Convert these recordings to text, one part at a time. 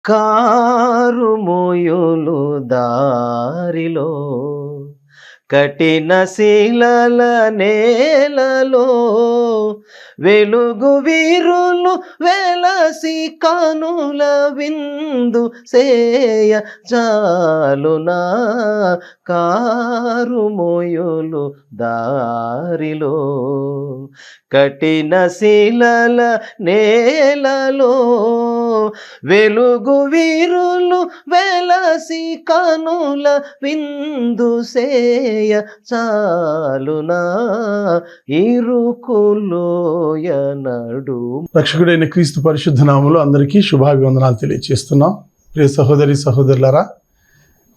Car మోయులు దారిలో, కఠిన శిలల నేలలో, వెలుగు వీరులు వెలసి కనుల విందు సేయ చాలునా. కారు మోయులు దారిలో, కఠిన శిలల నేలలో, వెలుగు వీరులు వెలసి కనుల విందు సేయ చాలునా. ఇరుకులోయనడు. రక్షకుడైన క్రీస్తు పరిశుద్ధ నామములో అందరికీ శుభాభివందనాలు తెలియజేస్తున్నాం. ప్రియ సహోదరి సహోదరులారా,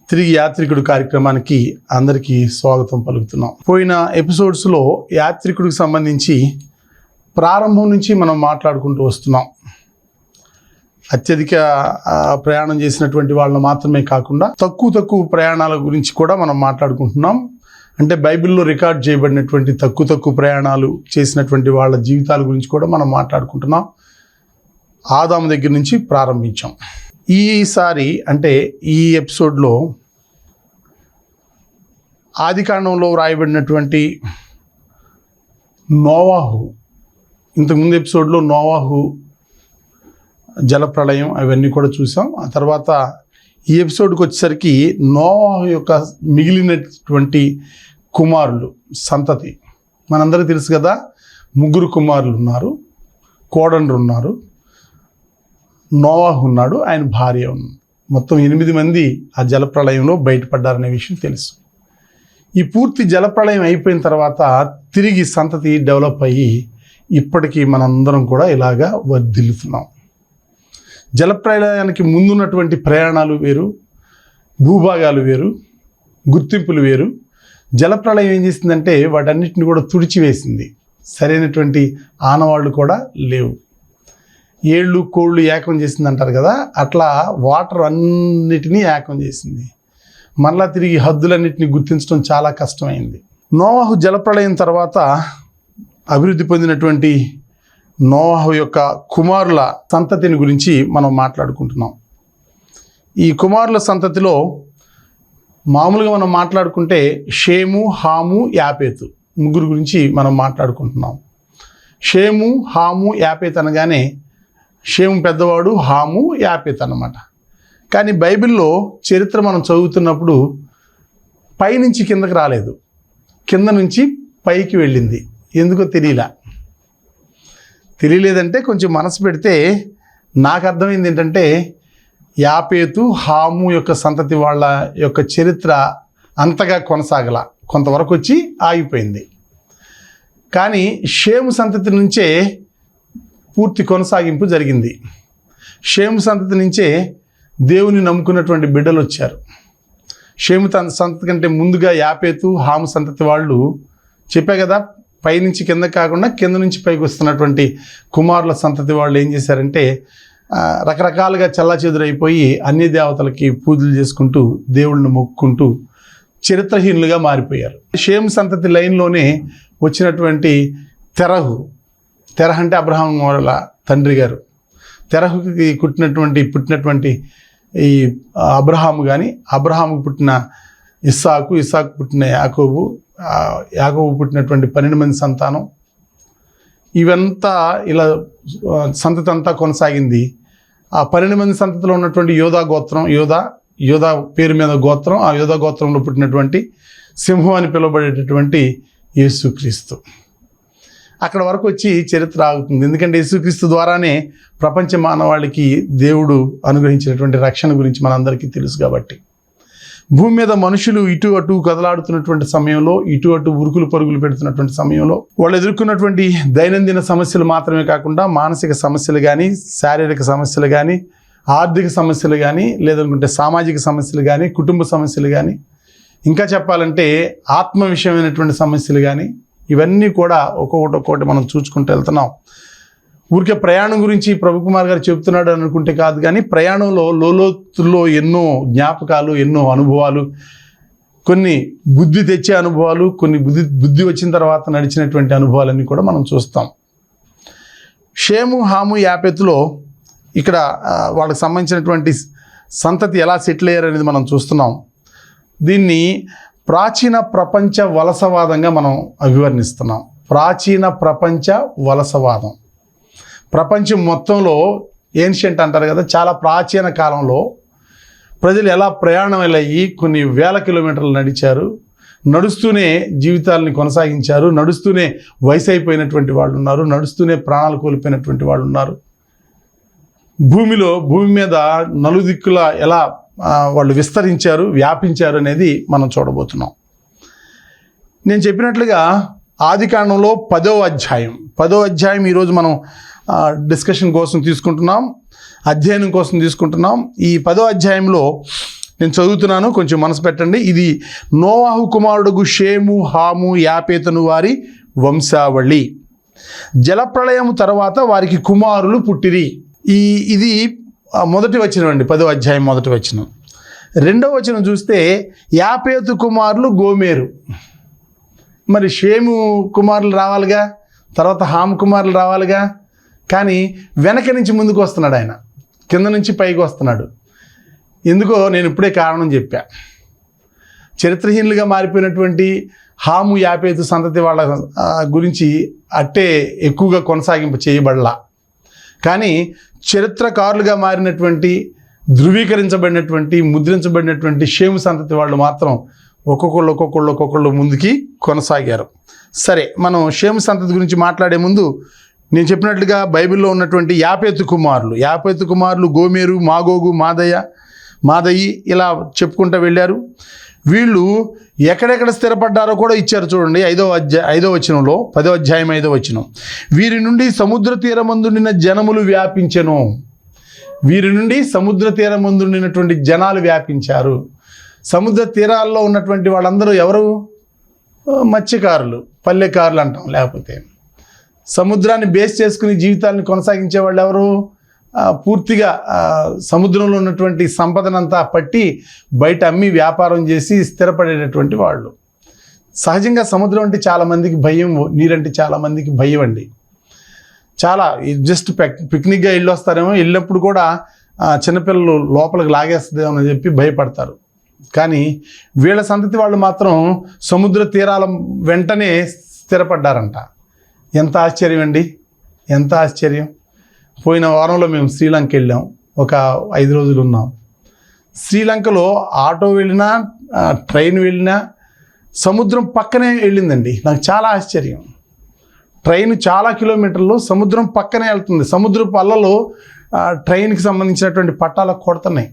తిరిగి యాత్రికుడు కార్యక్రమానికి అందరికీ స్వాగతం పలుకుతున్నాం. పోయిన ఎపిసోడ్స్లో యాత్రికుడికి సంబంధించి ప్రారంభం నుంచి మనం మాట్లాడుకుంటూ వస్తున్నాం. అత్యధిక ప్రయాణం చేసినటువంటి వాళ్ళని మాత్రమే కాకుండా తక్కువ ప్రయాణాల గురించి కూడా మనం మాట్లాడుకుంటున్నాం. అంటే బైబిల్లో రికార్డ్ చేయబడినటువంటి తక్కువ ప్రయాణాలు చేసినటువంటి వాళ్ళ జీవితాల గురించి కూడా మనం మాట్లాడుకుంటున్నాం. ఆదాము దగ్గర నుంచి ప్రారంభించాం. ఈసారి అంటే ఈ ఎపిసోడ్లో ఆదికాండంలో వ్రాయబడినటువంటి నోవాహు, ఇంతకుముందు ఎపిసోడ్లో నోవాహు జలప్రళయం అవన్నీ కూడా చూసాం. ఆ తర్వాత ఈ ఎపిసోడ్కి వచ్చేసరికి నోవాహు యొక్క మిగిలినటువంటి కుమారులు సంతతి మనందరికీ తెలుసు కదా. 3 కుమారులు ఉన్నారు, కోడండ్రు ఉన్నారు, నోవాహు ఉన్నాడు, ఆయన భార్య ఉంది. మొత్తం 8 మంది ఆ జలప్రళయంలో బయటపడ్డారనే విషయం తెలుసు. ఈ పూర్తి జలప్రళయం అయిపోయిన తర్వాత తిరిగి సంతతి డెవలప్ అయ్యి ఇప్పటికీ మనందరం కూడా ఇలాగా వర్ధిల్లుతున్నాం. జలప్రళయానికి ముందున్నటువంటి ప్రయాణాలు వేరు, భూభాగాలు వేరు, గుర్తింపులు వేరు. జలప్రళయం ఏం చేసిందంటే వాటన్నిటిని కూడా తుడిచివేసింది. సరైనటువంటి ఆనవాళ్ళు కూడా లేవు. ఏళ్ళు కోళ్ళు ఏకం చేసింది అంటారు కదా, అట్లా వాటర్ అన్నిటినీ ఏకం చేసింది. మరలా తిరిగి హద్దులన్నిటిని గుర్తించడం చాలా కష్టమైంది. నోవాహు జలప్రళయం తర్వాత అభివృద్ధి పొందినటువంటి నోవాహు యొక్క కుమారుల సంతతిని గురించి మనం మాట్లాడుకుంటున్నాం. ఈ కుమారుల సంతతిలో మామూలుగా మనం మాట్లాడుకుంటే షేము, హాము, యాపేతు 3 గురించి మనం మాట్లాడుకుంటున్నాం. షేము, హాము, యాపేత్ అనగానే షేము పెద్దవాడు, హాము యాపేత్ అన్నమాట. కానీ బైబిల్లో చరిత్ర మనం చదువుతున్నప్పుడు పైనుంచి కిందకి రాలేదు, కింద నుంచి పైకి వెళ్ళింది. ఎందుకో తెలియలేదంటే కొంచెం మనసు పెడితే నాకు అర్థమైంది ఏంటంటే యాపేతు, హాము యొక్క సంతతి వాళ్ళ యొక్క చరిత్ర అంతగా కొనసాగల, కొంతవరకు వచ్చి ఆగిపోయింది. కానీ షేము సంతతి నుంచే పూర్తి కొనసాగింపు జరిగింది. షేము సంతతి నుంచే దేవుని నమ్ముకున్నటువంటి బిడ్డలు వచ్చారు. షేము సంతతి కంటే ముందుగా యాపేతు, హాము సంతతి వాళ్ళు చెప్పా కదా, పైనుంచి కింద కాకుండా కింద నుంచి పైకి వస్తున్నటువంటి కుమారుల సంతతి వాళ్ళు ఏం చేశారంటే రకరకాలుగా చల్లాచెదురైపోయి అన్ని దేవతలకి పూజలు చేసుకుంటూ దేవుళ్ళని మొక్కుకుంటూ చరిత్రహీనులుగా మారిపోయారు. షేము సంతతి లైన్లోనే వచ్చినటువంటి తెరహు అంటే అబ్రహాం వాళ్ళ తండ్రి గారు. తెరహుకి పుట్టినటువంటి ఈ అబ్రహాము కానీ, అబ్రహాముకు పుట్టిన ఇస్సాకు పుట్టిన యాకోబు పుట్టినటువంటి 12 మంది సంతానం. ఇవంతా ఇలా సంతతి అంతా కొనసాగింది. ఆ 12 మంది సంతతిలో ఉన్నటువంటి యోధా గోత్రం, యోధా పేరు మీద గోత్రం, ఆ యోధా గోత్రంలో పుట్టినటువంటి సింహం అని పిలువబడేటటువంటి యేసుక్రీస్తు. అక్కడ వరకు వచ్చి చరిత్ర ఆగుతుంది. ఎందుకంటే యేసుక్రీస్తు ద్వారానే ప్రపంచ మానవాళికి దేవుడు అనుగ్రహించినటువంటి రక్షణ గురించి మనందరికీ తెలుసు. కాబట్టి భూమి మీద మనుషులు ఇటు అటు కదలాడుతున్నటువంటి సమయంలో, ఇటు అటు ఉరుకులు పరుగులు పెడుతున్నటువంటి సమయంలో వాళ్ళు ఎదుర్కొన్నటువంటి దైనందిన సమస్యలు మాత్రమే కాకుండా మానసిక సమస్యలు కానీ, శారీరక సమస్యలు కానీ, ఆర్థిక సమస్యలు కానీ, లేదనుకుంటే సామాజిక సమస్యలు కానీ, కుటుంబ సమస్యలు కానీ, ఇంకా చెప్పాలంటే ఆత్మ విషయమైనటువంటి సమస్యలు కానీ, ఇవన్నీ కూడా ఒక్కొక్కటి మనం చూసుకుంటూ వెళ్తున్నాం. ఊరికే ప్రయాణం గురించి ప్రభుకుమార్ గారు చెబుతున్నాడు అనుకుంటే కాదు, కానీ ప్రయాణంలో లోతుల్లో ఎన్నో జ్ఞాపకాలు, ఎన్నో అనుభవాలు, కొన్ని బుద్ధి తెచ్చే అనుభవాలు, కొన్ని బుద్ధి వచ్చిన తర్వాత నడిచినటువంటి అనుభవాలన్నీ కూడా మనం చూస్తాం. షేము, హాము, యాపెతులో ఇక్కడ వాళ్ళకి సంబంధించినటువంటి సంతతి ఎలా సెటిల్ అయ్యారు అనేది మనం చూస్తున్నాం. దీన్ని ప్రాచీన ప్రపంచ వలసవాదంగా మనం అభివర్ణిస్తున్నాం. ప్రాచీన ప్రపంచ వలసవాదం. ప్రపంచం మొత్తంలో ఏన్షియంట్ అంటారు కదా, చాలా ప్రాచీన కాలంలో ప్రజలు ఎలా ప్రయాణం అయ్యి కొన్ని వేల కిలోమీటర్లు నడిచారు, నడుస్తూనే జీవితాలని కొనసాగించారు, నడుస్తూనే వయసు అయిపోయినటువంటి వాళ్ళు ఉన్నారు, నడుస్తూనే ప్రాణాలు కోల్పోయినటువంటి వాళ్ళు ఉన్నారు. భూమి మీద నలుదిక్కుల ఎలా వాళ్ళు విస్తరించారు, వ్యాపించారు అనేది మనం చూడబోతున్నాం. నేను చెప్పినట్లుగా ఆదికాండంలో 10వ అధ్యాయం ఈరోజు మనం డిస్కషన్ కోసం తీసుకుంటున్నాం, అధ్యయనం కోసం తీసుకుంటున్నాం. ఈ 10వ అధ్యాయంలో నేను చదువుతున్నాను, కొంచెం మనసు పెట్టండి. ఇది నోవాహు కుమారుడుగు షేము, హాము, యాపేతను వారి వంశావళి. జలప్రళయము తర్వాత వారికి కుమారులు పుట్టిరి. ఇది మొదటి వచనం అండి, 10వ అధ్యాయం మొదటి వచనం. రెండవ వచనం చూస్తే యాపేతు కుమారులు గోమెరు. మరి షేము కుమారులు రావాలిగా, తర్వాత హాము కుమారులు రావాలిగా, కానీ వెనక నుంచి ముందుకు వస్తున్నాడు ఆయన, కింద నుంచి పైకి వస్తున్నాడు. ఎందుకో నేను ఇప్పుడే కారణం చెప్పా. చరిత్రహీనులుగా మారిపోయినటువంటి హాము, యాపేతు సంతతి వాళ్ళ గురించి అట్టే ఎక్కువగా కొనసాగింపు చేయబడలా. కానీ చరిత్రకారులుగా మారినటువంటి, ధృవీకరించబడినటువంటి, ముద్రించబడినటువంటి షేము సంతతి వాళ్ళు మాత్రం ఒక్కొక్కళ్ళు ముందుకి కొనసాగారు. సరే, మనం షేము సంతతి గురించి మాట్లాడే ముందు నేను చెప్పినట్లుగా బైబిల్లో ఉన్నటువంటి యాపేతు కుమారులు గోమెరు, మాగోగు, మాదయి ఇలా చెప్పుకుంటూ వెళ్ళారు. వీళ్ళు ఎక్కడెక్కడ స్థిరపడ్డారో కూడా ఇచ్చారు చూడండి. 5వ వచనంలో, 10వ అధ్యాయం 5వ వచనం. వీరి నుండి సముద్ర తీరమందుండిన జనములు వ్యాపించెను. వీరి నుండి సముద్ర తీరమందుండినటువంటి జనాలు వ్యాపించారు. సముద్ర తీరాల్లో ఉన్నటువంటి వాళ్ళందరూ ఎవరు? మత్స్యకారులు, పల్లెకారులు అంటాం. లేకపోతే సముద్రాన్ని బేస్ చేసుకుని జీవితాన్ని కొనసాగించే వాళ్ళు ఎవరు? పూర్తిగా సముద్రంలో ఉన్నటువంటి సంపదనంతా పట్టి బయట అమ్మి వ్యాపారం చేసి స్థిరపడేటటువంటి వాళ్ళు. సహజంగా సముద్రం అంటే చాలామందికి భయం, నీరంటే చాలామందికి భయం అండి. చాలా జస్ట్ పిక్నిక్గా వెళ్ళి వస్తారేమో, వెళ్ళినప్పుడు కూడా చిన్నపిల్లలు లోపలికి లాగేస్తుందేమో అని చెప్పి భయపడతారు. కానీ వీళ్ళ సంతతి వాళ్ళు మాత్రం సముద్ర తీరాల వెంటనే స్థిరపడ్డారంట. ఎంత ఆశ్చర్యం అండి, ఎంత ఆశ్చర్యం. పోయిన వారంలో మేము శ్రీలంక వెళ్ళాం, ఒక 5 రోజులు ఉన్నాం. శ్రీలంకలో ఆటో వెళ్ళినా, ట్రైన్ వెళ్ళినా సముద్రం పక్కనే వెళ్ళిందండి. నాకు చాలా ఆశ్చర్యం. ట్రైన్ చాలా కిలోమీటర్లు సముద్రం పక్కనే వెళ్తుంది. సముద్రపు అలలు ట్రైన్కి సంబంధించినటువంటి పట్టాలకు కొడుతున్నాయి.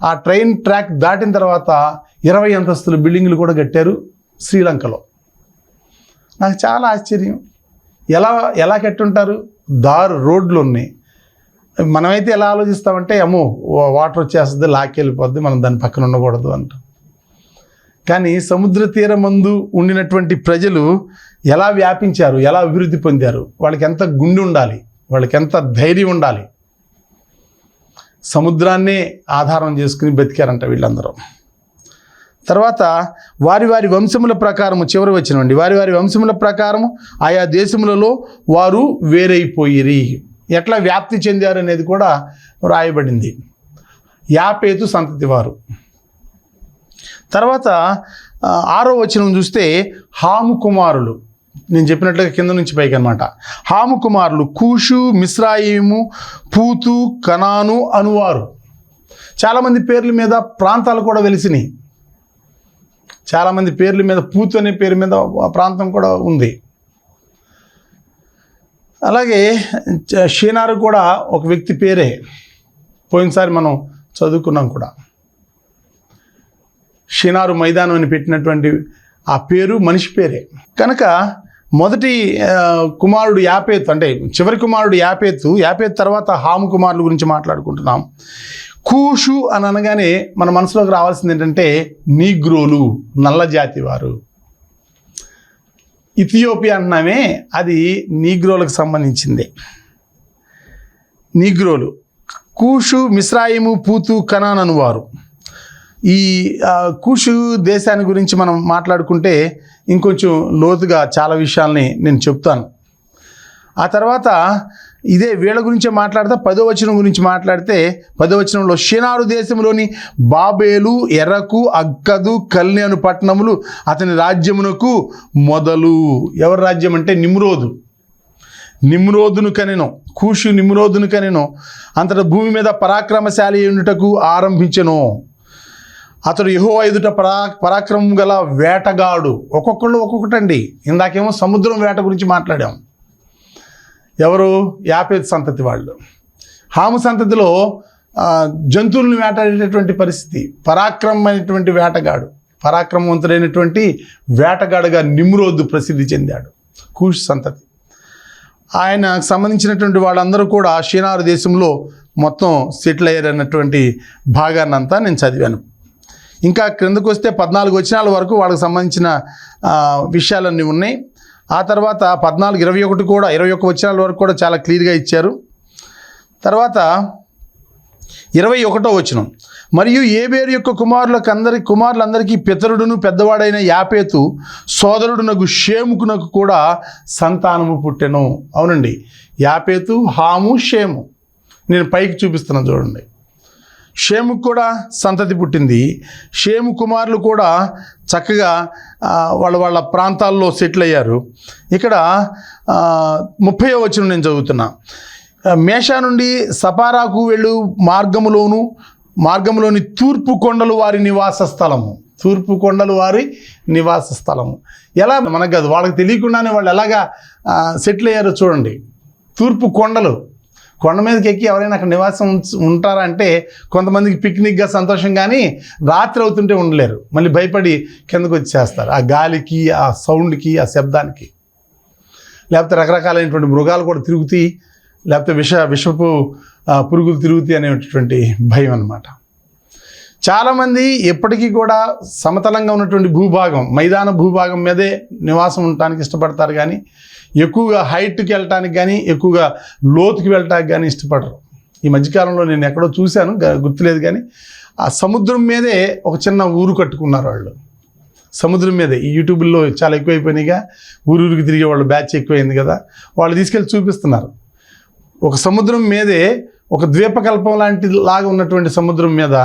ఆ ట్రైన్ ట్రాక్ దాటిన తర్వాత 20 అంతస్తుల బిల్డింగులు కూడా కట్టారు శ్రీలంకలో. నాకు చాలా ఆశ్చర్యం. ఎలా కట్టుంటారు? రోడ్లు ఉన్నాయి. మనమైతే ఎలా ఆలోచిస్తామంటే, అమ్మో వాటర్ వచ్చేస్తుంది, లాక్కెళ్ళిపోద్ది, మనం దాని పక్కన ఉండకూడదు అంటాం. కానీ సముద్ర తీరమందు ఉండినటువంటి ప్రజలు ఎలా వ్యాపించారు, ఎలా అభివృద్ధి పొందారు, వాళ్ళకి ఎంత గుండె ఉండాలి, వాళ్ళకి ఎంత ధైర్యం ఉండాలి. సముద్రాన్నే ఆధారం చేసుకుని బతికారంట వీళ్ళందరూ. తర్వాత వారి వంశముల ప్రకారము, చివరి వచ్చినండి, వారి వంశముల ప్రకారము ఆయా దేశములలో వారు వేరైపోయిరి. ఎట్లా వ్యాప్తి చెందారు అనేది కూడా రాయబడింది. యాపేతు సంతతి వారు. తర్వాత 6వ వచనం చూస్తే హాము కుమారులు. నేను చెప్పినట్లుగా కింద నుంచి పైకి అనమాట. హాము కుమారులు కూషు, మిస్రాయిము, పూతు, కనాను అనువారు. చాలామంది పేర్ల మీద ప్రాంతాలు కూడా వెలిసినాయి. చాలామంది పేర్ల మీద పూతు అనే పేరు మీద ప్రాంతం కూడా ఉంది. అలాగే షీనారు కూడా ఒక వ్యక్తి పేరే. పోయినసారి మనం చదువుకున్నాం కూడా. షీనారు మైదానం అని పెట్టినటువంటి ఆ పేరు మనిషి పేరే. కనుక మొదటి కుమారుడు యాపేతు, అంటే చివరి కుమారుడు యాపేతు తర్వాత హాము కుమారుల గురించి మాట్లాడుకుంటున్నాం. కూషు అని అనగానే మన మనసులోకి రావాల్సింది ఏంటంటే నీగ్రోలు, నల్ల జాతి వారు. ఇథియోపియా అంటున్నామే, అది నీగ్రోలకు సంబంధించింది. నీగ్రోలు. కూషు, మిస్రాయిము, పూతు, కనాన్ అనువారు. ఈ కూషు దేశాన్ని గురించి మనం మాట్లాడుకుంటే ఇంకొంచెం లోతుగా చాలా విషయాల్ని నేను చెప్తాను. ఆ తర్వాత ఇదే వీళ్ళ గురించే మాట్లాడితే 10వ వచనం గురించి మాట్లాడితే 10వ వచనంలో షినారు దేశంలోని బాబేలు, ఎరకు, అక్కదు, కల్ని అను పట్టణములు అతని రాజ్యమునకు మొదలు. ఎవరి రాజ్యం అంటే నిమ్రోదును కనెను. కూషు నిమ్రోదును కనెను. అంతట భూమి మీద పరాక్రమశాలి ఉండుటకు ఆరంభించెను. అతడు యెహోవా ఎదుట పరాక్రమం గల వేటగాడు. ఒక్కొక్కళ్ళు ఒక్కొక్కటండి. ఇందాకేమో సముద్రం వేట గురించి మాట్లాడాం. ఎవరు? యాపేతు సంతతి వాళ్ళు. హాము సంతతిలో జంతువులను వేటాడేటటువంటి పరిస్థితి. పరాక్రమమైనటువంటి వేటగాడు, పరాక్రమవంతుడైనటువంటి వేటగాడుగా నిమ్రోదు ప్రసిద్ధి చెందాడు. కూష్ సంతతి. ఆయనకు సంబంధించినటువంటి వాళ్ళందరూ కూడా షినారు దేశంలో మొత్తం సెటిల్ అయ్యారన్నటువంటి భాగాన్నంతా నేను చదివాను. ఇంకా క్రిందకు వస్తే 14 వచనాల వరకు వాళ్ళకి సంబంధించిన విషయాలన్నీ ఉన్నాయి. ఆ తర్వాత 14, 21 కూడా 21 వచనాల వరకు కూడా చాలా క్లియర్గా ఇచ్చారు. తర్వాత 21వ వచనం, మరియు ఏబేరు యొక్క కుమారులందరికీ పితరుడును పెద్దవాడైన యాపేతు సోదరుడునకు షేముకునకు కూడా సంతానము పుట్టెను. అవునండి, యాపేతు, హాము, షేము. నేను పైకి చూపిస్తున్నాను చూడండి. షేముకు కూడా సంతతి పుట్టింది. షేము కుమారులు కూడా చక్కగా వాళ్ళ ప్రాంతాల్లో సెటిల్ అయ్యారు. ఇక్కడ 30వ వచనం నేను చదువుతున్నా. మేషా నుండి సపారాకు వెళ్ళు మార్గములోని తూర్పు కొండలు వారి నివాస స్థలము. ఎలా మనకు కాదు, వాళ్ళకి తెలియకుండానే వాళ్ళు ఎలాగా సెటిల్ అయ్యారో చూడండి. తూర్పు కొండ మీదకి ఎక్కి ఎవరైనా అక్కడ నివాసం ఉంటారంటే కొంతమందికి పిక్నిక్గా సంతోషం, కానీ రాత్రి అవుతుంటే ఉండలేరు. మళ్ళీ భయపడి కిందకు వచ్చేస్తారు ఆ గాలికి, ఆ సౌండ్కి, ఆ శబ్దానికి. లేకపోతే రకరకాలైనటువంటి మృగాలు కూడా తిరుగుతాయి, లేకపోతే విషపు పురుగులు తిరుగుతాయి అనేటువంటి భయం అన్నమాట. చాలామంది ఎప్పటికీ కూడా సమతలంగా ఉన్నటువంటి మైదాన భూభాగం మీదే నివాసం ఉండటానికి ఇష్టపడతారు, కానీ ఎక్కువగా హైట్కి వెళ్ళటానికి కానీ ఎక్కువగా లోతుకి వెళ్ళటానికి కానీ ఇష్టపడరు. ఈ మధ్యకాలంలో నేను ఎక్కడో చూశాను, గుర్తులేదు, కానీ ఆ సముద్రం మీదే ఒక చిన్న ఊరు కట్టుకున్నారు వాళ్ళు. సముద్రం మీదే ఈ యూట్యూబ్లో చాలా ఎక్కువైపోయినాయిగా, ఊరికి తిరిగే వాళ్ళు బ్యాచ్ ఎక్కువైంది కదా, వాళ్ళు తీసుకెళ్ళి చూపిస్తున్నారు. ఒక సముద్రం మీదే ఒక ద్వీపకల్పం లాగా ఉన్నటువంటి సముద్రం మీద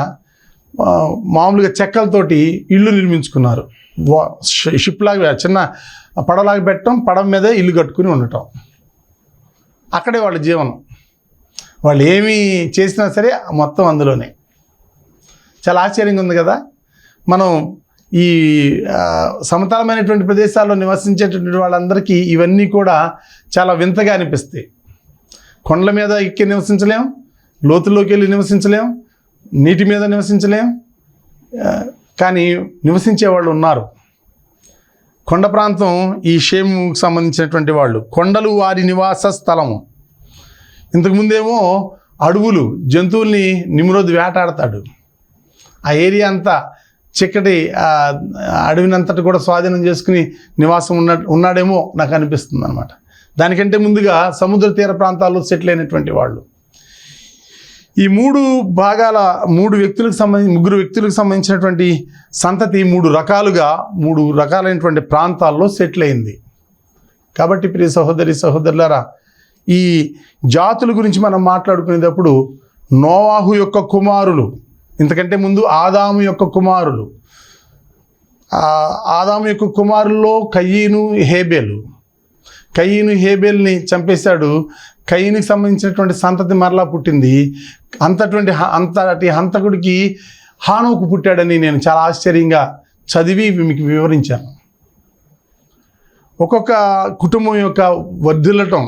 మామూలుగా చెక్కలతోటి ఇల్లు నిర్మించుకున్నారు. షిప్ లాగా చిన్న పడవలాగా పెట్టడం, పడవ మీద ఇల్లు కట్టుకుని ఉండటం. అక్కడే వాళ్ళ జీవనం. వాళ్ళు ఏమి చేసినా సరే మొత్తం అందులోనే. చాలా ఆశ్చర్యంగా ఉంది కదా. మనం ఈ సమతలమైనటువంటి ప్రదేశాల్లో నివసించేటటువంటి వాళ్ళందరికీ ఇవన్నీ కూడా చాలా వింతగా అనిపిస్తాయి. కొండల మీద ఎక్కి నివసించలేం, లోతుల్లోకి వెళ్ళి నివసించలేం, నీటి మీద నివసించలేం, కానీ నివసించే వాళ్ళు ఉన్నారు. కొండ ప్రాంతం ఈ షేముకు సంబంధించినటువంటి వాళ్ళు. కొండలు వారి నివాస స్థలము. ఇంతకుముందేమో అడవులు, జంతువుల్ని నిమ్రోదు వేటాడతాడు. ఆ ఏరియా అంతా చిక్కటి అడవినంతటి కూడా స్వాధీనం చేసుకుని నివాసం ఉన్నాడేమో నాకు అనిపిస్తుంది అన్నమాట. దానికంటే ముందుగా సముద్ర తీర ప్రాంతాల్లో సెటిల్ అయినటువంటి వాళ్ళు. ఈ ముగ్గురు వ్యక్తులకు సంబంధించినటువంటి సంతతి మూడు రకాలైనటువంటి ప్రాంతాల్లో సెటిల్ అయింది. కాబట్టి ప్రియ సహోదరులారా, ఈ జాతుల గురించి మనం మాట్లాడుకునేటప్పుడు నోవాహు యొక్క కుమారులు, ఇంతకంటే ముందు ఆదాము యొక్క కుమారులు, ఆదాము యొక్క కుమారుల్లో కయీను, హేబేల్ని చంపేశాడు. కయీనుకి సంబంధించినటువంటి సంతతి మరలా పుట్టింది. అంతటి హంతకుడికి హానోకు పుట్టాడని నేను చాలా ఆశ్చర్యంగా చదివి మీకు వివరించాను. ఒక్కొక్క కుటుంబం యొక్క వర్ధిల్లటం,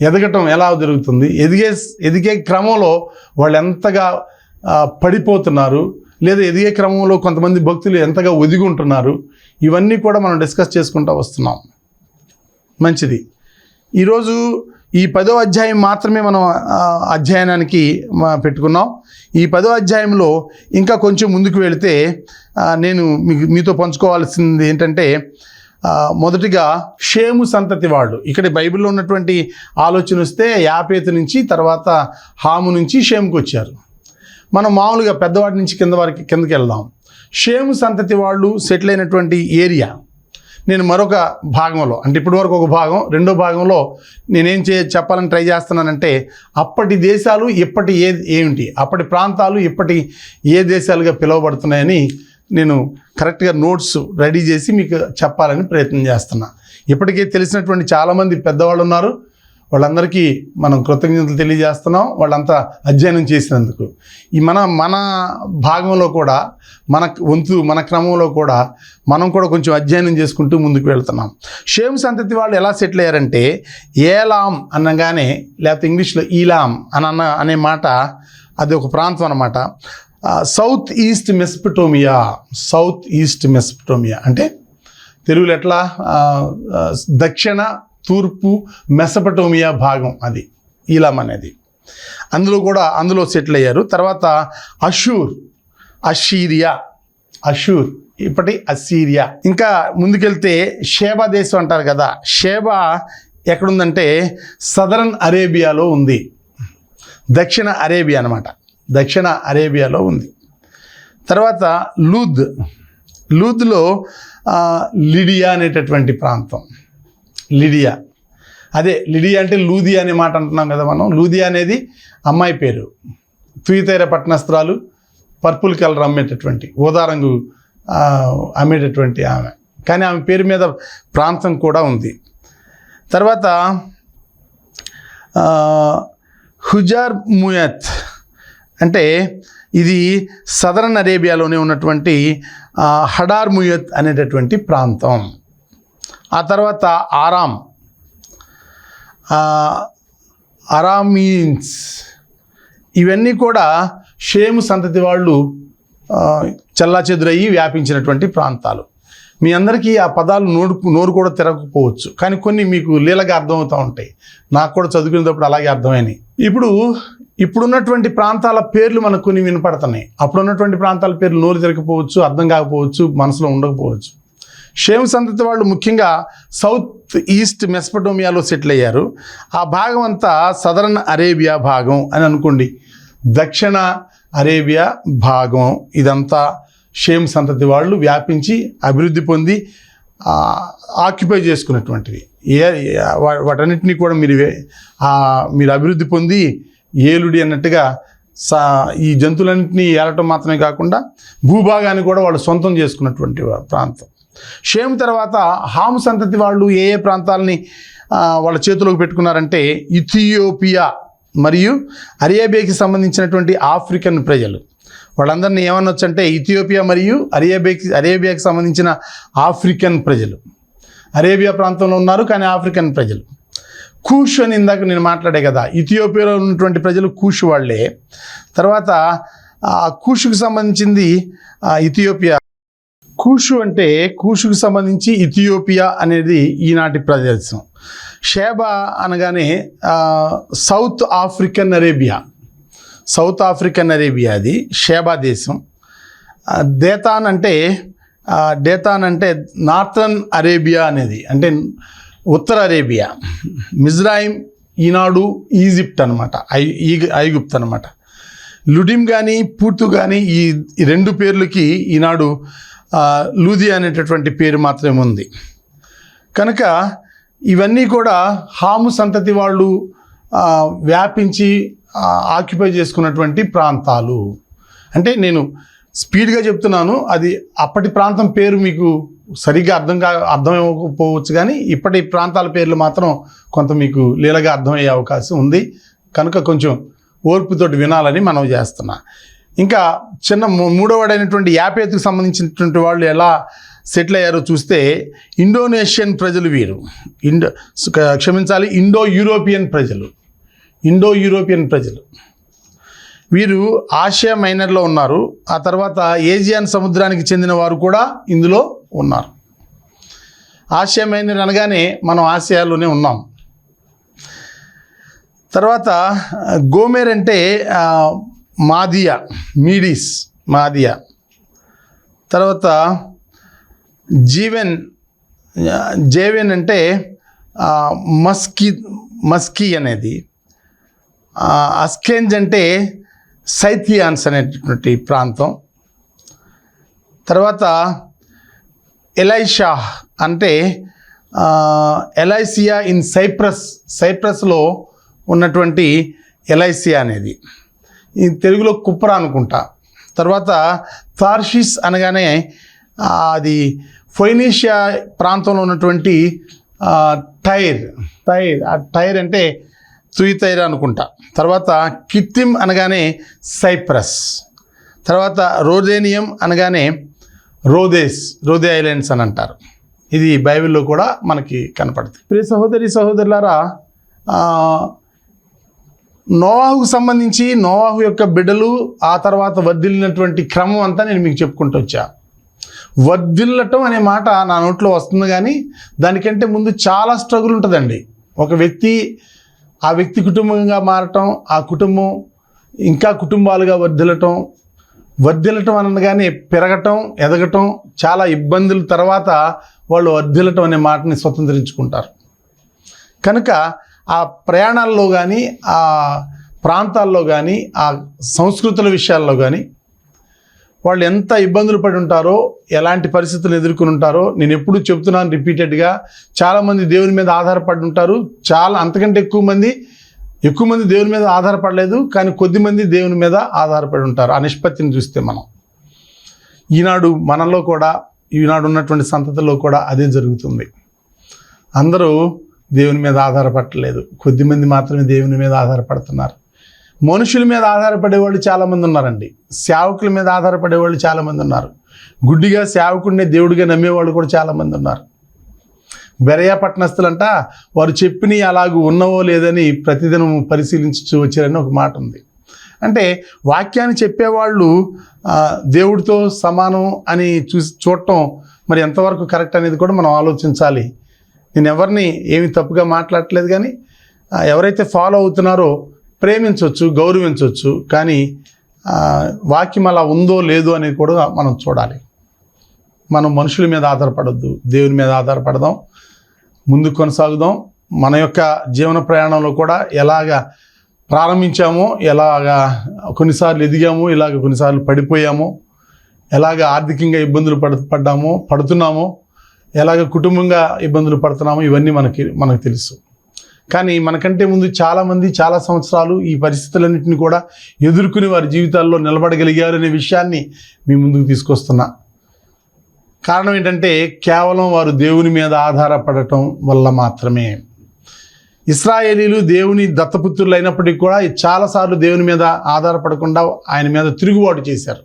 ఎదగటం ఎలా జరుగుతుంది, ఎదిగే క్రమంలో వాళ్ళు ఎంతగా పడిపోతున్నారు, లేదా ఎదిగే క్రమంలో కొంతమంది భక్తులు ఎంతగా ఒదిగి ఉంటున్నారు, ఇవన్నీ కూడా మనం డిస్కస్ చేసుకుంటూ వస్తున్నాం. మంచిది. ఈరోజు ఈ 10వ అధ్యాయం మాత్రమే మనం అధ్యయనానికి పెట్టుకున్నాం. ఈ 10వ అధ్యాయంలో ఇంకా కొంచెం ముందుకు వెళితే నేను మీతో పంచుకోవాల్సింది ఏంటంటే, మొదటిగా షేము సంతతి వాళ్ళు. ఇక్కడ బైబిల్లో ఉన్నటువంటి ఆలోచన వస్తే యాపేతు నుంచి, తర్వాత హాము నుంచి షేముకు వచ్చారు. మనం మామూలుగా పెద్దవాడి నుంచి కిందకి వెళ్దాం. షేము సంతతి వాళ్ళు సెటిల్ అయినటువంటి ఏరియా నేను మరొక భాగంలో, అంటే ఇప్పటి వరకు ఒక భాగం, రెండో భాగంలో నేనేం చెప్పాలని ట్రై చేస్తున్నానంటే అప్పటి దేశాలు ఇప్పటి ఏమిటి, అప్పటి ప్రాంతాలు ఇప్పటి ఏ దేశాలుగా పిలువబడుతున్నాయని నేను కరెక్ట్గా నోట్స్ రెడీ చేసి మీకు చెప్పాలని ప్రయత్నం చేస్తున్నా. ఇప్పటికే తెలిసినటువంటి చాలామంది పెద్దవాళ్ళు ఉన్నారు, వాళ్ళందరికీ మనం కృతజ్ఞతలు తెలియజేస్తున్నాం, వాళ్ళంతా అధ్యయనం చేసినందుకు. ఈ మన భాగంలో కూడా, మన క్రమంలో కూడా మనం కూడా కొంచెం అధ్యయనం చేసుకుంటూ ముందుకు వెళ్తున్నాం. షేమ్ సంతతి వాళ్ళు ఎలా సెటిల్ అయ్యారంటే, ఏలాం అనగానే, లేకపోతే ఇంగ్లీష్లో ఈలాం అనే మాట, అది ఒక ప్రాంతం అన్నమాట. సౌత్ ఈస్ట్ మెసపటోమియా అంటే తెలుగులో ఎట్లా, దక్షిణ తూర్పు మెసపటోమియా భాగం, అది ఈలాం అనేది. అందులో సెటిల్ అయ్యారు. తర్వాత అషూర్ ఇప్పటి అస్సీరియా. ఇంకా ముందుకెళ్తే షేబా దేశం అంటారు కదా, షేబా ఎక్కడుందంటే సదరన్ అరేబియాలో ఉంది, దక్షిణ అరేబియా అనమాట, దక్షిణ అరేబియాలో ఉంది. తర్వాత లూద్లో లిడియా అనేటటువంటి ప్రాంతం, లిడియా అంటే లూదియా అనే మాట అంటున్నాం కదా మనం. లూదియా అనేది అమ్మాయి పేరు, తుయితైర పట్టణస్త్రాలు, పర్పుల్ కలర్ అమ్మేటటువంటి, ఊదారంగు అమ్మేటటువంటి ఆమె, కానీ ఆమె పేరు మీద ప్రాంతం కూడా ఉంది. తర్వాత హుజార్ ముయత్ అంటే ఇది సదరన్ అరేబియాలోనే ఉన్నటువంటి హడార్ ముయత్ అనేటటువంటి ప్రాంతం. ఆ తర్వాత అరామీన్స్, ఇవన్నీ కూడా షేము సంతతి వాళ్ళు చెల్లాచెదురయ్యి వ్యాపించినటువంటి ప్రాంతాలు. మీ అందరికీ ఆ పదాలు నోరు కూడా తిరగకపోవచ్చు, కానీ కొన్ని మీకు లీలగా అర్థమవుతూ ఉంటాయి. నాకు కూడా చదువుకునేటప్పుడు అలాగే అర్థమైనాయి. ఇప్పుడున్నటువంటి ప్రాంతాల పేర్లు మనకు కొన్ని వినపడుతున్నాయి. అప్పుడున్నటువంటి ప్రాంతాల పేర్లు నోరు తిరగకపోవచ్చు, అర్థం కాకపోవచ్చు, మనసులో ఉండకపోవచ్చు. షేము సంతతి వాళ్ళు ముఖ్యంగా సౌత్ ఈస్ట్ మెసపటోమియాలో సెటిల్ అయ్యారు. ఆ భాగం అంతా సదరన్ అరేబియా భాగం అని అనుకోండి, దక్షిణ అరేబియా భాగం, ఇదంతా షేమ్ సంతతి వాళ్ళు వ్యాపించి అభివృద్ధి పొంది ఆక్యుపై చేసుకున్నటువంటివి. వాటన్నిటినీ కూడా మీరు అభివృద్ధి పొంది ఏలుడి అన్నట్టుగా ఈ జంతువులన్నింటినీ ఏలటం మాత్రమే కాకుండా భూభాగాన్ని కూడా వాళ్ళు సొంతం చేసుకున్నటువంటి ప్రాంతం. షేమ్ తర్వాత హాము సంతతి వాళ్ళు ఏ ప్రాంతాలని వాళ్ళ చేతిలోకి పెట్టుకున్నారంటే ఇథియోపియా మరియు అరేబియాకి సంబంధించినటువంటి ఆఫ్రికన్ ప్రజలు. వాళ్ళందరినీ ఏమనొచ్చు అంటే ఇథియోపియా మరియు అరేబియాకి సంబంధించిన ఆఫ్రికన్ ప్రజలు. అరేబియా ప్రాంతంలో ఉన్నారు కానీ ఆఫ్రికన్ ప్రజలు. కూష్ అని ఇందాక నేను మాట్లాడే కదా, ఇథియోపియాలో ఉన్నటువంటి ప్రజలు కూష్ వాళ్ళే. తర్వాత కూషుకు సంబంధించింది ఇథియోపియా. కూషుకు సంబంధించి ఇథియోపియా అనేది ఈనాటి ప్రదేశం. షేబా అనగానే సౌత్ ఆఫ్రికన్ అరేబియా అది షేబా దేశం. డేతాన్ అంటే నార్థన్ అరేబియా అనేది, అంటే ఉత్తర అరేబియా. మిజ్రాయిం ఈనాడు ఈజిప్ట్ అనమాట, ఐగుప్త్ అనమాట. లుడిమ్ కానీ పూర్తు కానీ ఈ రెండు పేర్లకి ఈనాడు లూదియా అనేటటువంటి పేరు మాత్రమే ఉంది. కనుక ఇవన్నీ కూడా హాము సంతతి వాళ్ళు వ్యాపించి ఆక్యుపై చేసుకున్నటువంటి ప్రాంతాలు. అంటే నేను స్పీడ్గా చెప్తున్నాను, అది అప్పటి ప్రాంతం పేరు మీకు సరిగ్గా అర్థమవ్వకపోవచ్చు, కానీ ఇప్పటి ప్రాంతాల పేర్లు మాత్రం కొంత మీకు లీలగా అర్థమయ్యే అవకాశం ఉంది. కనుక కొంచెం ఓర్పుతోటి వినాలని మనం చేస్తున్నా. ఇంకా మూడవడైనటువంటి యాపేతుకు సంబంధించినటువంటి వాళ్ళు ఎలా సెటిల్ అయ్యారో చూస్తే ఇండోనేషియన్ ప్రజలు వీరు. ఇండో యూరోపియన్ ప్రజలు వీరు ఆసియా మైనర్లో ఉన్నారు. ఆ తర్వాత ఏజియన్ సముద్రానికి చెందిన వారు కూడా ఇందులో ఉన్నారు. ఆసియా మైనర్ అనగానే మనం ఆసియాలోనే ఉన్నాం. తర్వాత గోమెర్ అంటే మాదియా. తర్వాత జేవెన్ అంటే మస్కీ అనేది. అస్కెంజ్ అంటే సైథియాన్స్ అనేటువంటి ప్రాంతం. తర్వాత అంటే ఎలైసియా ఇన్ సైప్రస్లో ఉన్నటువంటి ఎలైసియా అనేది, ఈ తెలుగులో కుప్రా అనుకుంటా. తర్వాత తార్షిస్ అనగానే అది ఫొయినీషియా ప్రాంతంలో ఉన్నటువంటి టైర్. ఆ టైర్ అంటే తుయితైర్ అనుకుంటా. తర్వాత కిత్తిమ్ అనగానే సైప్రస్. తర్వాత రోదేనియం అనగానే రోదే ఐలాండ్స్ అని అంటారు. ఇది బైబిల్లో కూడా మనకి కనపడుతుంది. ప్రియ సహోదరులారా, నోవాహుకు సంబంధించి నోవాహు యొక్క బిడ్డలు ఆ తర్వాత వర్ధిల్లినటువంటి క్రమం అంతా నేను మీకు చెప్పుకుంటూ వచ్చా. వర్ధిల్లటం అనే మాట నా నోట్లో వస్తుంది, కానీ దానికంటే ముందు చాలా స్ట్రగుల్ ఉంటుందండి. ఒక వ్యక్తి ఆ వ్యక్తి కుటుంబంగా మారటం, ఆ కుటుంబం ఇంకా కుటుంబాలుగా వర్ధిల్లటం అనగానే పెరగటం, ఎదగటం, చాలా ఇబ్బందుల తర్వాత వాళ్ళు వర్ధిల్లటం అనే మాటని స్వతంత్రించుకుంటారు. కనుక ఆ ప్రయాణాల్లో కానీ, ఆ ప్రాంతాల్లో కానీ, ఆ సంస్కృతుల విషయాల్లో కానీ వాళ్ళు ఎంత ఇబ్బందులు పడి ఉంటారో, ఎలాంటి పరిస్థితులు ఎదుర్కొని ఉంటారో నేను ఎప్పుడూ చెప్తున్నాను రిపీటెడ్గా. చాలామంది దేవుని మీద ఆధారపడి ఉంటారు. అంతకంటే ఎక్కువ మంది దేవుని మీద ఆధారపడలేదు, కానీ కొద్దిమంది దేవుని మీద ఆధారపడి ఉంటారు. ఆ నిష్పత్తిని చూస్తే మనం ఈనాడు మనలో కూడా, ఈనాడు ఉన్నటువంటి సంతతిలో కూడా అదే జరుగుతుంది. అందరూ దేవుని మీద ఆధారపడలేదు, కొద్దిమంది మాత్రమే దేవుని మీద ఆధారపడుతున్నారు. మనుషుల మీద ఆధారపడేవాళ్ళు చాలామంది ఉన్నారండి. సేవకుల మీద ఆధారపడేవాళ్ళు చాలామంది ఉన్నారు. గుడ్డిగా సేవకుడినే దేవుడిగా నమ్మేవాళ్ళు కూడా చాలామంది ఉన్నారు. బెరయా పట్టణస్థులంట వారు చెప్పినవి అలాగూ ఉన్నవో లేదని ప్రతిదినం పరిశీలించు వచ్చారని ఒక మాట ఉంది. అంటే వాక్యాన్ని చెప్పేవాళ్ళు దేవుడితో సమానం అని చూడటం మరి ఎంతవరకు కరెక్ట్ అనేది కూడా మనం ఆలోచించాలి. నేను ఎవరిని ఏమి తప్పుగా మాట్లాడట్లేదు, కానీ ఎవరైతే ఫాలో అవుతున్నారో ప్రేమించవచ్చు, గౌరవించవచ్చు, కానీ వాక్యం అలా ఉందో లేదో అనేది కూడా మనం చూడాలి. మనం మనుషుల మీద ఆధారపడద్దు, దేవుని మీద ఆధారపడదాం, ముందుకు కొనసాగుదాం. మన యొక్క జీవన ప్రయాణంలో కూడా ఎలాగా ప్రారంభించామో, ఎలాగా కొన్నిసార్లు ఎదిగామో, ఇలాగ కొన్నిసార్లు పడిపోయామో, ఎలాగ ఆర్థికంగా ఇబ్బందులు పడుతున్నామో, ఎలాగ కుటుంబంగా ఇబ్బందులు పడుతున్నామో, ఇవన్నీ మనకు తెలుసు. కానీ మనకంటే ముందు చాలామంది చాలా సంవత్సరాలు ఈ పరిస్థితులన్నింటినీ కూడా ఎదుర్కొని వారి జీవితాల్లో నిలబడగలిగారు అనే విషయాన్ని మీ ముందుకు తీసుకొస్తున్నా. కారణం ఏంటంటే కేవలం వారు దేవుని మీద ఆధారపడటం వల్ల మాత్రమే. ఇశ్రాయేలీలు దేవుని దత్తపుత్రులు అయినప్పటికీ కూడా చాలాసార్లు దేవుని మీద ఆధారపడకుండా ఆయన మీద తిరుగుబాటు చేశారు.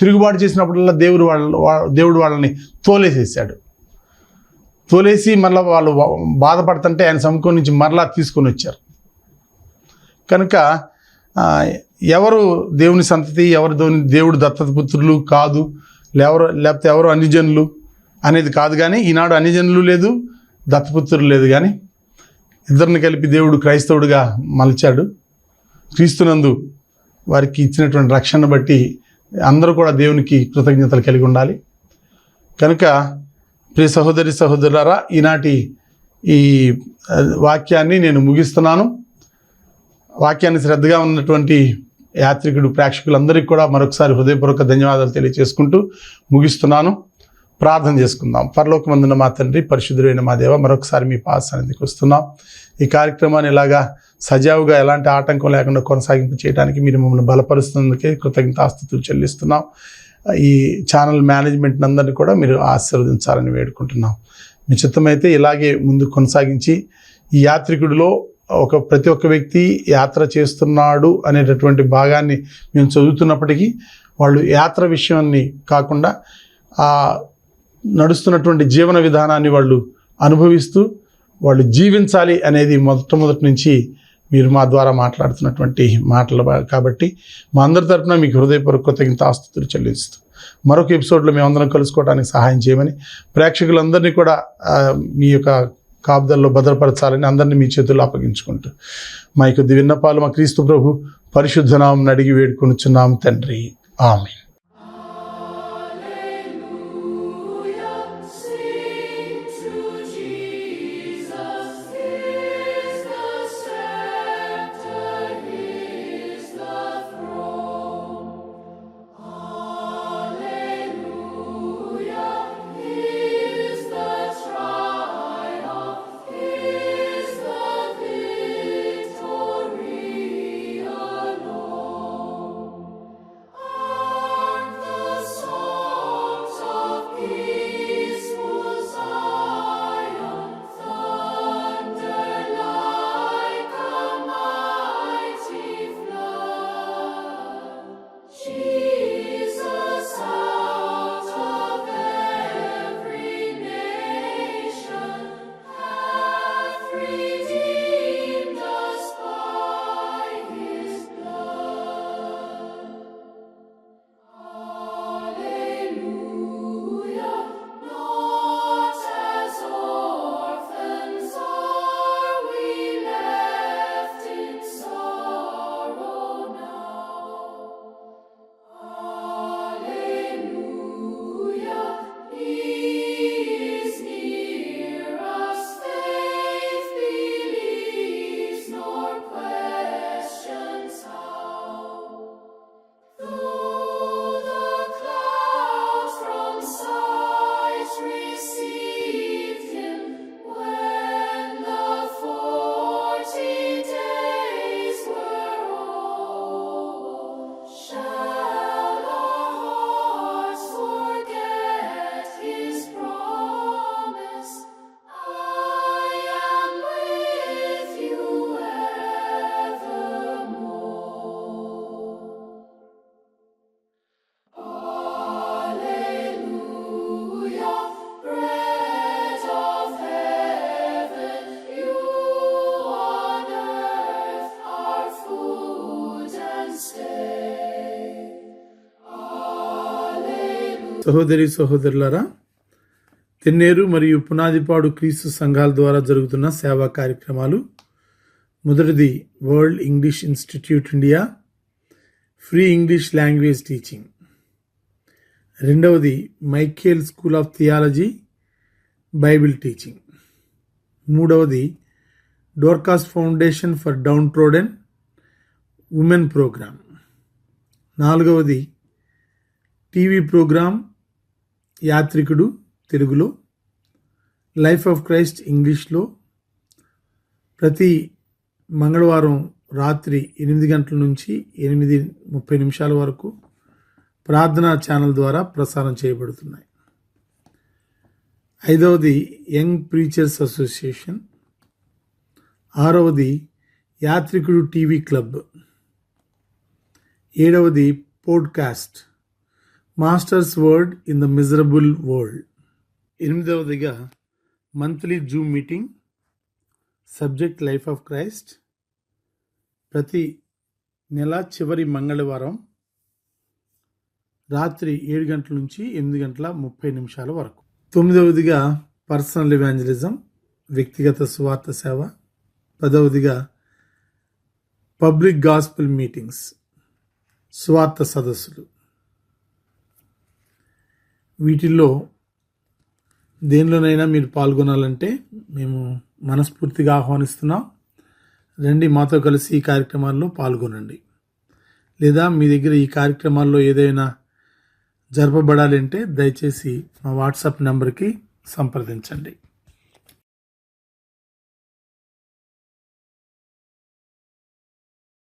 తిరుగుబాటు చేసినప్పుడల్లా దేవుడు వాళ్ళని తోలేసి మరలా వాళ్ళు బాధపడుతుంటే ఆయన సముఖం నుంచి మరలా తీసుకొని వచ్చారు. కనుక ఎవరు దేవుని సంతతి, ఎవరు దేవుడు దత్తత పుత్రులు కాదు, లేకపోతే ఎవరు అన్యజనులు అనేది కాదు. కానీ ఈనాడు అన్యజనులు లేదు, దత్తపుత్రులు లేదు, కానీ ఇద్దరిని కలిపి దేవుడు క్రైస్తవుడిగా మలిచాడు. క్రీస్తునందు వారికి ఇచ్చినటువంటి రక్షణ బట్టి అందరూ కూడా దేవునికి కృతజ్ఞతలు కలిగి ఉండాలి. కనుక ప్రియ సహోదరులారా, ఈనాటి ఈ వాక్యాన్ని నేను ముగిస్తున్నాను. వాక్యాన్ని శ్రద్ధగా ఉన్నటువంటి యాత్రికుడు ప్రేక్షకులందరికీ కూడా మరొకసారి హృదయపూర్వక ధన్యవాదాలు తెలియజేసుకుంటూ ముగిస్తున్నాను. ప్రార్థన చేసుకుందాం. పరలోకమందున్న మా తండ్రి, పరిశుద్ధుడైన మా దేవ, మరొకసారి మీ సన్నిధికి వస్తున్నాం. ఈ కార్యక్రమాన్ని ఇలాగా సజావుగా ఎలాంటి ఆటంకం లేకుండా కొనసాగింపు చేయడానికి మీరు మమ్మల్ని బలపరుస్తున్నందుకే కృతజ్ఞతాస్తుతులు చెల్లిస్తున్నాం. ఈ ఛానల్ మేనేజ్మెంట్ అందరినీ కూడా మీరు ఆశీర్వదించాలని వేడుకుంటున్నాం. మీ చిత్తమైతే ఇలాగే ముందు కొనసాగించి ఈ యాత్రికుడిలో ప్రతి ఒక్క వ్యక్తి యాత్ర చేస్తున్నాడు అనేటటువంటి భాగాన్ని మేము చదువుతున్నప్పటికీ వాళ్ళు యాత్ర విషయాన్ని కాకుండా ఆ నడుస్తున్నటువంటి జీవన విధానాన్ని వాళ్ళు అనుభవిస్తూ వాళ్ళు జీవించాలి అనేది మొట్టమొదటి నుంచి మీరు మా ద్వారా మాట్లాడుతున్నటువంటి మాటలు కాబట్టి మా అందరి తరఫున మీకు హృదయపూర్వక కృతజ్ఞతాస్తుతులు చెల్లిస్తూ మరొక ఎపిసోడ్లో మేమందరం కలుసుకోవడానికి సహాయం చేయమని, ప్రేక్షకులందరినీ కూడా మీ యొక్క కాపుదల్లో భద్రపరచాలని అందరినీ మీ చేతుల్లో అప్పగించుకుంటూ మా యొక్క విన్నపాలు మా క్రీస్తు ప్రభు పరిశుద్ధ నామమున అడిగి వేడుకొనుచున్నాము తండ్రి. ఆమేన్. సహోదరి సహోదరులారా, తెన్నేరు మరియు పునాదిపాడు క్రీస్తు సంఘాల ద్వారా జరుగుతున్న సేవా కార్యక్రమాలు. మొదటిది world English institute India free English language teaching. రెండవది Michael school of theology Bible teaching. మూడవది Dorcas foundation for downtrodden women program. నాలుగవది టీవీ ప్రోగ్రాం యాత్రికుడు తెలుగులో, లైఫ్ ఆఫ్ క్రైస్ట్ ఇంగ్లీష్లో ప్రతి మంగళవారం రాత్రి 8 గంటల నుంచి 8:30 వరకు ప్రార్థనా ఛానల్ ద్వారా ప్రసారం చేయబడుతున్నాయి. ఐదవది యంగ్ ప్రీచర్స్ అసోసియేషన్. ఆరవది యాత్రికుడు టీవీ క్లబ్. ఏడవది podcast masters word in the miserable world. ఎనిమిదవదిగా monthly zoom meeting subject life of Christ ప్రతి నెల చివరి మంగళవారం రాత్రి 7 గంటల నుంచి 8:30 వరకు. తొమ్మిదవదిగా పర్సనల్ ఎవాంజలిజం వ్యక్తిగత సువార్త సేవ. 10వదిగా పబ్లిక్ గాస్పెల్ మీటింగ్స్ సువార్త సదస్సులు. వీటిల్లో దేనిలోనైనా మీరు పాల్గొనాలంటే మేము మనస్ఫూర్తిగా ఆహ్వానిస్తున్నాం. రండి, మాతో కలిసి ఈ కార్యక్రమాల్లో పాల్గొనండి. లేదా మీ దగ్గర ఈ కార్యక్రమాల్లో ఏదైనా జరపబడాలంటే దయచేసి మా వాట్సాప్ నెంబర్కి సంప్రదించండి.